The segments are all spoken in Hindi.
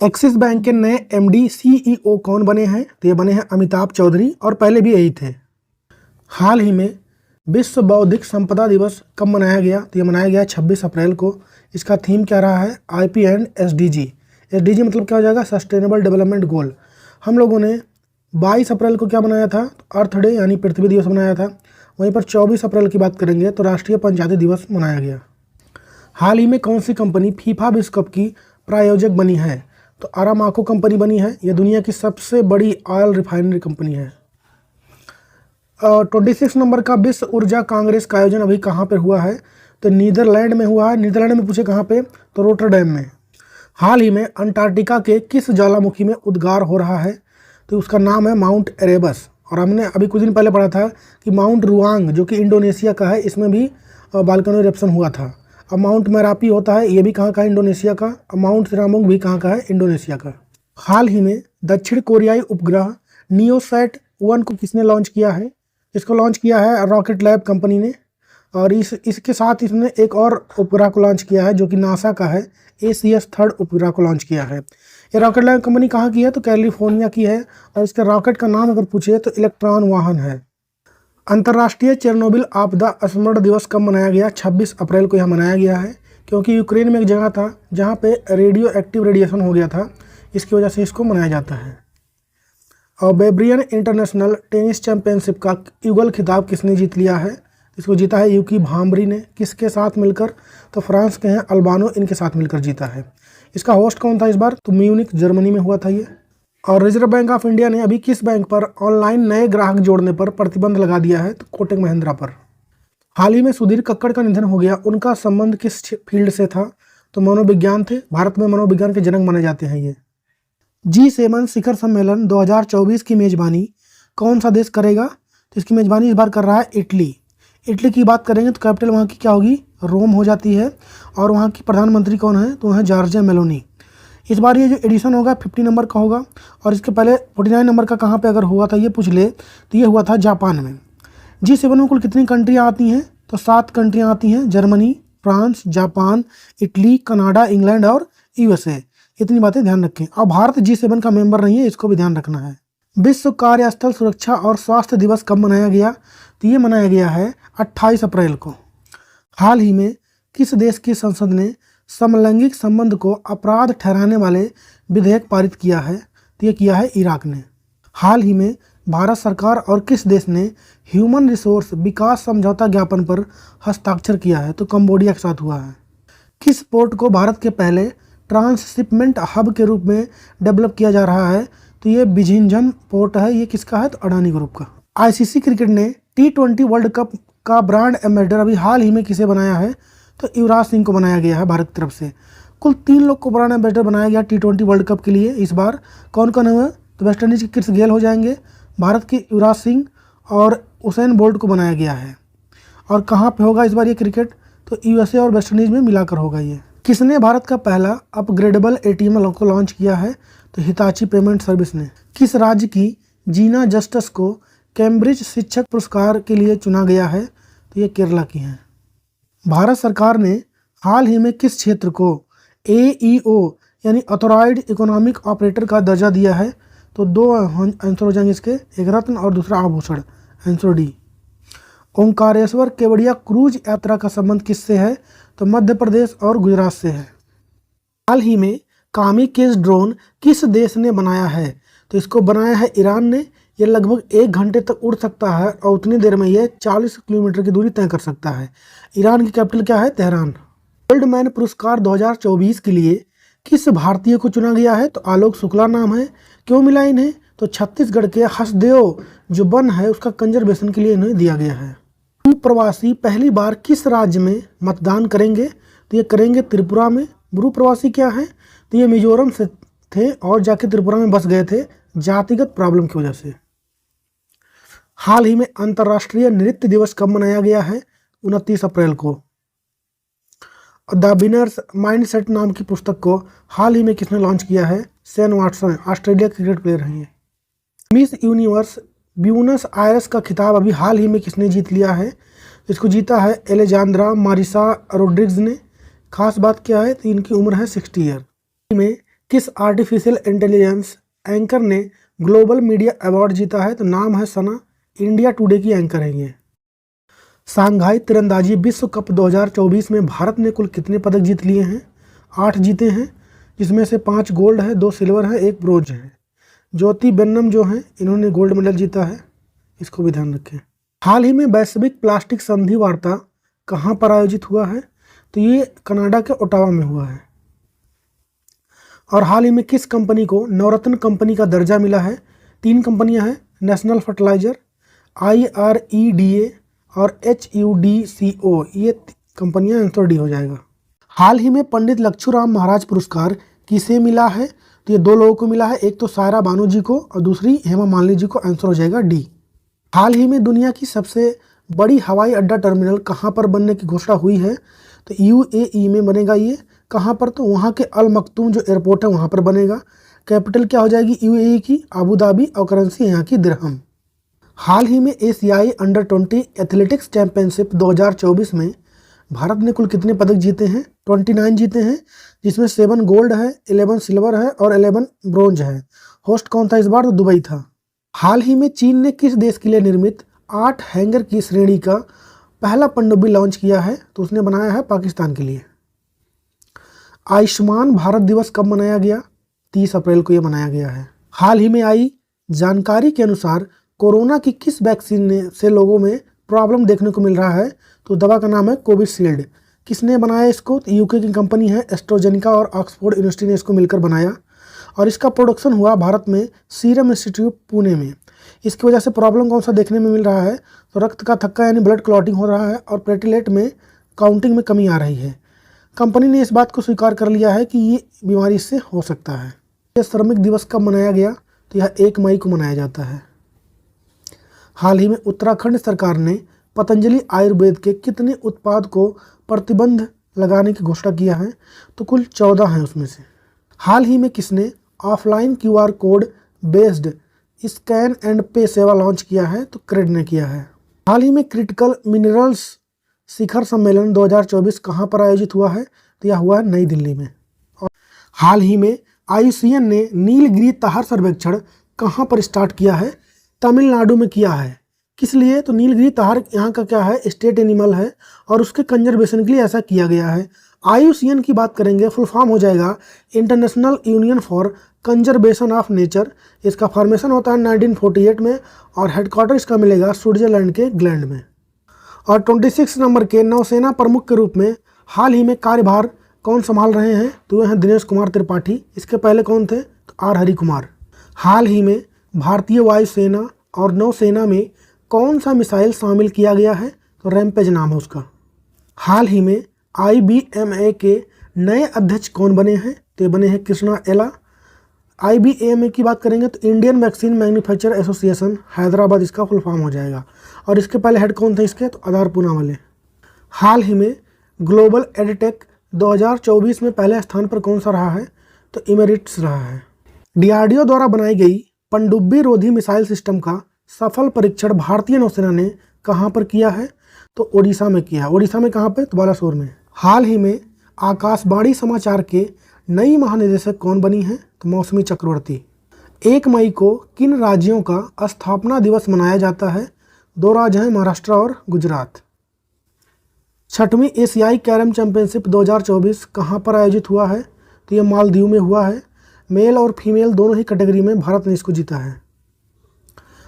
एक्सिस बैंक के नए एमडी सीईओ कौन बने हैं? तो ये बने हैं अमिताभ चौधरी और पहले भी यही थे। हाल ही में विश्व बौद्धिक संपदा दिवस कब मनाया गया? तो ये मनाया गया 26 अप्रैल को। इसका थीम क्या रहा है? IP and SDG. एसडीजी मतलब क्या हो जाएगा? Sustainable development goal. हम लोगों ने 22 अप्रैल को क्या मनाया था? अर्थ डे यानी पृथ्वी दिवस मनाया था। वहीं पर 24 अप्रैल की बात करेंगे तो राष्ट्रीय पंचायती दिवस मनाया गया। हाल ही में कौन सी कंपनी फीफा विश्व कप की प्रायोजक बनी है? तो अरामाको कंपनी बनी है। यह दुनिया की सबसे बड़ी ऑयल रिफाइनरी कंपनी है। 26 नंबर का विश्व ऊर्जा कांग्रेस का आयोजन अभी कहाँ पर हुआ है? तो नीदरलैंड में हुआ है। नीदरलैंड में पूछे कहाँ पे? तो रोटरडैम में। हाल ही में अंटार्कटिका के किस ज्वालामुखी में उद्गार हो रहा है? तो उसका नाम है माउंट एरेबस। और हमने अभी कुछ दिन पहले पढ़ा था कि माउंट रुआंग जो कि इंडोनेशिया का है, इसमें भी वोल्केनो इरप्शन हुआ था। अब माउंट मेरापी होता है, ये भी कहाँ का है? इंडोनेशिया का। और माउंट सिरामुंग भी कहाँ का है? इंडोनेशिया का। हाल ही में दक्षिण कोरियाई उपग्रह नियोसैट 1 को किसने लॉन्च किया है? इसको लॉन्च किया है रॉकेट लैब कंपनी ने। और इसके साथ इसने एक और उपग्रह को लॉन्च किया है जो कि नासा का है। ACS-3 उपग्रह को लॉन्च किया है। ये रॉकेट लैब कंपनी कहाँ की है? तो कैलिफोर्निया की है। और इसके रॉकेट का नाम अगर पूछे तो इलेक्ट्रॉन वाहन है। अंतर्राष्ट्रीय चेरनोबिल आपदा स्मरण दिवस कब मनाया गया? 26 अप्रैल को यह मनाया गया है, क्योंकि यूक्रेन में एक जगह था जहाँ पे रेडियो एक्टिव रेडिएशन हो गया था। इसकी वजह से इसको मनाया जाता है। और बेब्रियन इंटरनेशनल टेनिस चैंपियनशिप का युगल खिताब किसने जीत लिया है? इसको जीता है यूकी भाम्बरी ने। किसके साथ मिलकर? तो फ्रांस के हैं अल्बानो, इनके साथ मिलकर जीता है। इसका होस्ट कौन था इस बार? तो म्यूनिक जर्मनी में हुआ था ये। और रिजर्व बैंक ऑफ इंडिया ने अभी किस बैंक पर ऑनलाइन नए ग्राहक जोड़ने पर प्रतिबंध लगा दिया है? तो कोटक महिंद्रा पर। हाल ही में सुधीर कक्कड़ का निधन हो गया। उनका संबंध किस फील्ड से था? तो मनोविज्ञान थे। भारत में मनोविज्ञान के जनक माने जाते हैं ये। G7 शिखर सम्मेलन 2024 की मेजबानी कौन सा देश करेगा? तो इसकी मेजबानी इस बार कर रहा है इटली। इटली की बात करेंगे तो कैपिटल वहाँ की क्या होगी? रोम हो जाती है। और वहाँ की प्रधानमंत्री कौन है? तो वह जॉर्जिया मेलोनी। इस बार ये जो एडिशन होगा 50 नंबर का होगा। और इसके पहले 49 नंबर का कहाँ पे अगर हुआ था ये पूछ ले तो ये हुआ था जापान में। G7 में कुल कितनी कंट्रियाँ आती हैं? तो 7 कंट्रियाँ आती हैं। Germany, France, Japan, Italy, Canada, England और USA। इतनी बातें ध्यान रखें। और भारत G7 का मेंबर नहीं है, इसको भी ध्यान रखना है। विश्व कार्यस्थल सुरक्षा और स्वास्थ्य दिवस कब मनाया गया? तो ये मनाया गया है 28 अप्रैल को। हाल ही में किस देश की संसद ने समलैंगिक संबंध को अपराध ठहराने वाले विधेयक पारित किया है? तो ये किया है इराक ने। हाल ही में भारत सरकार और किस देश ने ह्यूमन रिसोर्स विकास समझौता ज्ञापन पर हस्ताक्षर किया है? तो कंबोडिया के साथ हुआ है। किस पोर्ट को भारत के पहले ट्रांसशिपमेंट हब के रूप में डेवलप किया जा रहा है? तो ये बिझिंझम पोर्ट है। ये किसका है? तो अडानी ग्रुप का। ICC क्रिकेट ने T20 वर्ल्ड कप का ब्रांड एम्बेसडर अभी हाल ही में किसे बनाया है? तो युवराज सिंह को बनाया गया है भारत की तरफ से। कुल 3 लोग को ब्रांड एम्बेसडर बनाया गया T20 वर्ल्ड कप के लिए इस बार। कौन कौन हुआ? तो वेस्ट इंडीज के क्रिस गेल हो जाएंगे, भारत के युवराज सिंह और उसेन बोल्ट को बनाया गया है। और कहाँ पे होगा इस बार ये क्रिकेट? तो USA और वेस्ट इंडीज में मिलाकर होगा ये। किसने भारत का पहला अपग्रेडेबल ATM को लॉन्च किया है? तो हिताची पेमेंट सर्विस ने। किस राज्य की जीना जस्टिस को कैम्ब्रिज शिक्षक पुरस्कार के लिए चुना गया है? तो ये केरला की हैं। भारत सरकार ने हाल ही में किस क्षेत्र को AEO यानी ऑथोराइज्ड इकोनॉमिक ऑपरेटर का दर्जा दिया है? तो 2 आंसर हो जाएंगे इसके, एक रत्न और दूसरा आभूषण, answer D. Omkareshwar Kevadia cruise यात्रा का संबंध किससे है? तो मध्य प्रदेश और गुजरात से है। हाल ही में कामिकेज ड्रोन किस देश ने बनाया है? तो इसको बनाया है ईरान ने। ये लगभग 1 घंटे तक उड़ सकता है और उतनी देर में ये 40 किलोमीटर की दूरी तय कर सकता है। ईरान की कैपिटल क्या है? तेहरान। गोल्डमैन पुरस्कार 2024 के लिए किस भारतीय को चुना गया है? तो आलोक शुक्ला नाम है। क्यों मिला इन्हें? तो छत्तीसगढ़ के हसदेव जो वन है उसका कंजर्वेशन के लिए इन्हें दिया गया है। प्रवासी पहली बार किस राज्य में मतदान करेंगे? तो ये करेंगे त्रिपुरा में। ब्रू प्रवासी क्या है? तो ये मिजोरम से थे और जाके त्रिपुरा में बस गए थे जातिगत प्रॉब्लम की वजह से। हाल ही में अंतर्राष्ट्रीय नृत्य दिवस कब मनाया गया है? 29 अप्रैल को। द विनर्स माइंडसेट नाम की पुस्तक को हाल ही में किसने लॉन्च किया है? Shane Watson, Australia cricket player हैं ये। मिस यूनिवर्स ब्यूनस आयर्स का खिताब अभी हाल ही में किसने जीत लिया है? इसको जीता है एलेजांद्रा मारिसा रोड्रिग्स ने। खास बात क्या है? तो इनकी उम्र है 60 ईयर। में किस आर्टिफिशियल इंटेलिजेंस एंकर ने ग्लोबल मीडिया अवार्ड जीता है? तो नाम है सना, इंडिया टुडे की एंकर है ये। सांघाई तीरंदाजी विश्व कप 2024 में भारत ने कुल कितने पदक जीत लिए हैं? 8 जीते हैं, जिसमें से 5 गोल्ड है, 2 सिल्वर है, 1 ब्रोंज है। ज्योति बेन्नम जो हैं इन्होंने गोल्ड मेडल जीता है, इसको भी ध्यान रखें। हाल ही में वैश्विक प्लास्टिक संधि वार्ता कहाँ पर आयोजित हुआ है? तो ये कनाडा के ओटावा में हुआ है। और हाल ही में किस कंपनी को नवरत्न कंपनी का दर्जा मिला है? 3 कंपनियां हैं, नेशनल फर्टिलाइजर, IREDA और HUDCO, ये कंपनियां आंसर डी हो जाएगा। हाल ही में पंडित लच्छूराम महाराज पुरस्कार किसे मिला है? तो ये 2 लोगों को मिला है, एक तो सायरा बानू जी को और दूसरी हेमा मालिनी जी को, आंसर हो जाएगा डी। हाल ही में दुनिया की सबसे बड़ी हवाई अड्डा टर्मिनल कहाँ पर बनने की घोषणा हुई है? तो UAE में बनेगा ये। कहाँ पर? तो वहाँ के अल मखतूम जो एयरपोर्ट है वहाँ पर बनेगा। कैपिटल क्या हो जाएगी UAE की? अबू धाबी, और करेंसी यहाँ की दिरहम। हाल ही में एशियाई अंडर 20 एथलेटिक्स चैंपियनशिप 2024 में भारत ने कुल कितने पदक जीते हैं? 29 जीते हैं, जिसमें 7 गोल्ड है, 11 सिल्वर है और 11 ब्रोंज है। होस्ट कौन था इस बार? तो दुबई था। हाल ही में चीन ने किस देश के लिए निर्मित 8 हैंगर की श्रेणी का पहला पनडुब्बी लॉन्च किया है? तो उसने बनाया है पाकिस्तान के लिए। आयुष्मान भारत दिवस कब मनाया गया? 30 अप्रैल को यह मनाया गया है। हाल ही में आई जानकारी के अनुसार कोरोना की किस वैक्सीन से लोगों में प्रॉब्लम देखने को मिल रहा है? तो दवा का नाम है कोविशील्ड। किसने बनाया इसको? तो यूके की कंपनी है एस्ट्राजेनेका और ऑक्सफोर्ड यूनिवर्सिटी ने इसको मिलकर बनाया, और इसका प्रोडक्शन हुआ भारत में सीरम इंस्टीट्यूट पुणे में। इसकी वजह से प्रॉब्लम कौन सा देखने में मिल रहा है? तो रक्त का थक्का यानी ब्लड क्लॉटिंग हो रहा है और प्लेटलेट में काउंटिंग में कमी आ रही है। कंपनी ने इस बात को स्वीकार कर लिया है कि ये बीमारी इससे हो सकता है। यह श्रमिक दिवस कब मनाया गया? तो यह 1 मई को मनाया जाता है। हाल ही में उत्तराखंड सरकार ने पतंजलि आयुर्वेद के कितने उत्पाद को प्रतिबंध लगाने की घोषणा किया है? तो कुल 14 हैं उसमें से। हाल ही में किसने offline QR code based scan and पे सेवा लॉन्च किया है? तो क्रेड ने किया है। हाल ही में क्रिटिकल मिनरल्स शिखर सम्मेलन 2024 कहाँ पर आयोजित हुआ है? तो यह हुआ है नई दिल्ली में। और हाल ही में IUCN ने नीलगिरी ताहर सर्वेक्षण कहाँ पर स्टार्ट किया है? तमिलनाडु में किया है। किस लिए? तो नीलगिरी ताहर यहाँ का क्या है? स्टेट एनिमल है और उसके कंजर्वेशन के लिए ऐसा किया गया है। IUCN की बात करेंगे, फुल फॉर्म हो जाएगा international union for conservation of nature. इसका फॉर्मेशन होता है 1948 में और हेडक्वार्टर इसका मिलेगा स्विट्जरलैंड के ग्लैंड में। और 26 नंबर के नौसेना प्रमुख के रूप में हाल ही में कार्यभार कौन संभाल रहे हैं? तो वह हैं दिनेश कुमार त्रिपाठी। इसके पहले कौन थे? तो R हरि कुमार। हाल ही में भारतीय वायुसेना और नौसेना में कौन सा मिसाइल शामिल किया गया है? तो रैमपेज नाम है उसका। हाल ही में IBMA के नए अध्यक्ष कौन बने हैं? तो ये बने हैं कृष्णा एला। IBMA की बात करेंगे तो Indian vaccine manufacture association Hyderabad, इसका फुल फॉर्म हो जाएगा। और इसके पहले हेड कौन थे इसके? तो आधार पूनावाले। हाल ही में ग्लोबल एडटेक 2024 में पहले स्थान पर कौन सा रहा है? तो इमेरिट्स रहा है। DRDO द्वारा बनाई गई पनडुब्बी रोधी मिसाइल सिस्टम का सफल परीक्षण भारतीय नौसेना ने कहाँ पर किया है? तो ओडिशा में किया है। ओडिशा में कहाँ पे? तो बालासोर में। हाल ही में आकाशवाणी समाचार के नई महानिदेशक कौन बनी है? तो मौसमी चक्रवर्ती। 1 मई को किन राज्यों का स्थापना दिवस मनाया जाता है? 2 राज्य हैं, महाराष्ट्र और गुजरात। 6वीं एशियाई कैरम चैंपियनशिप 2024 कहाँ पर आयोजित हुआ है? तो ये मालदीव में हुआ है। मेल और फीमेल दोनों ही कैटेगरी में भारत ने इसको जीता है।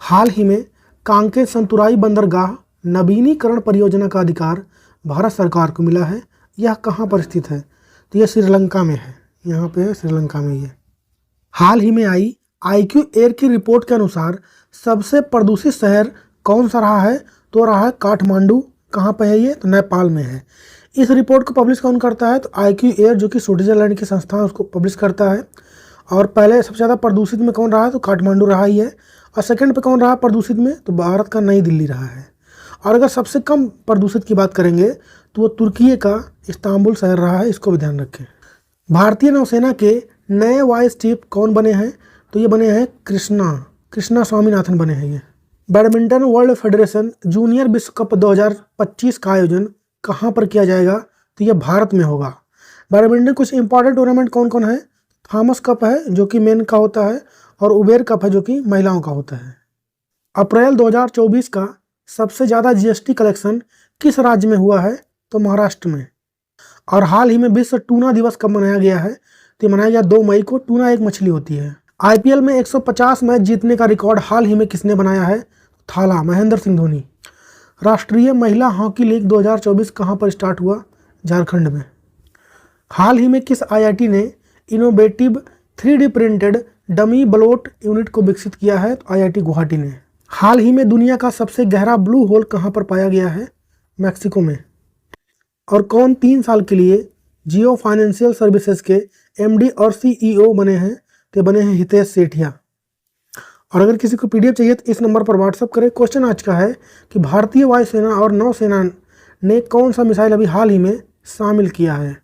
हाल ही में कांके संतुराई बंदरगाह नवीनीकरण परियोजना का अधिकार भारत सरकार को मिला है। यह कहाँ पर स्थित है? तो यह श्रीलंका में है। यहाँ पे है श्रीलंका में ये। हाल ही में आई IQ एयर की रिपोर्ट के अनुसार सबसे प्रदूषित शहर कौन सा रहा है? तो रहा है काठमांडू। कहाँ पे है ये? तो नेपाल में है। इस रिपोर्ट को पब्लिश कौन करता है? तो IQ एयर जो कि स्विट्जरलैंड की संस्था है उसको पब्लिश करता है। और पहले सबसे ज़्यादा प्रदूषित में कौन रहा है? तो काठमांडू रहा ही है। और सेकंड पे कौन रहा प्रदूषित में? तो भारत का नई दिल्ली रहा है। और अगर सबसे कम प्रदूषित की बात करेंगे तो वो तुर्की का इस्तांबुल शहर रहा है। इसको भी ध्यान रखें। भारतीय नौसेना के नए वाइस चीफ कौन बने हैं? तो ये बने हैं कृष्णा स्वामीनाथन बने हैं ये। बैडमिंटन वर्ल्ड फेडरेशन जूनियर विश्व कप 2025 का आयोजन कहाँ पर किया जाएगा? तो ये भारत में होगा। बैडमिंटन कुछ इंपॉर्टेंट टूर्नामेंट कौन कौन है? थॉमस कप है जो कि मेन का होता है, और उबेर कप है जो कि महिलाओं का होता है। अप्रैल 2024 का सबसे ज़्यादा जीएसटी कलेक्शन किस राज्य में हुआ है? तो महाराष्ट्र में। और हाल ही में विश्व टूना दिवस कब मनाया गया है? तो मनाया गया 2 मई को। टूना एक मछली होती है। आईपीएल में 150 मैच जीतने का रिकॉर्ड हाल ही में किसने बनाया है? थाला, महेंद्र सिंह धोनी। राष्ट्रीय महिला हॉकी लीग 2024 कहां पर स्टार्ट हुआ? झारखंड में। हाल ही में किस आईआईटी ने innovative 3D printed dummy bloat unit को विकसित किया है? तो आईआईटी गुवाहाटी ने। हाल ही में दुनिया का सबसे गहरा ब्लू होल कहां पर पाया गया है? मैक्सिको में। और कौन 3 साल के लिए जियो फाइनेंशियल सर्विसेज के एमडी और सीईओ बने हैं? तो बने हैं हितेश सेठिया। और अगर किसी को पीडीएफ चाहिए तो इस नंबर पर व्हाट्सअप करें। क्वेश्चन आज का है कि भारतीय वायुसेना और नौसेना ने कौन सा मिसाइल अभी हाल ही में शामिल किया है?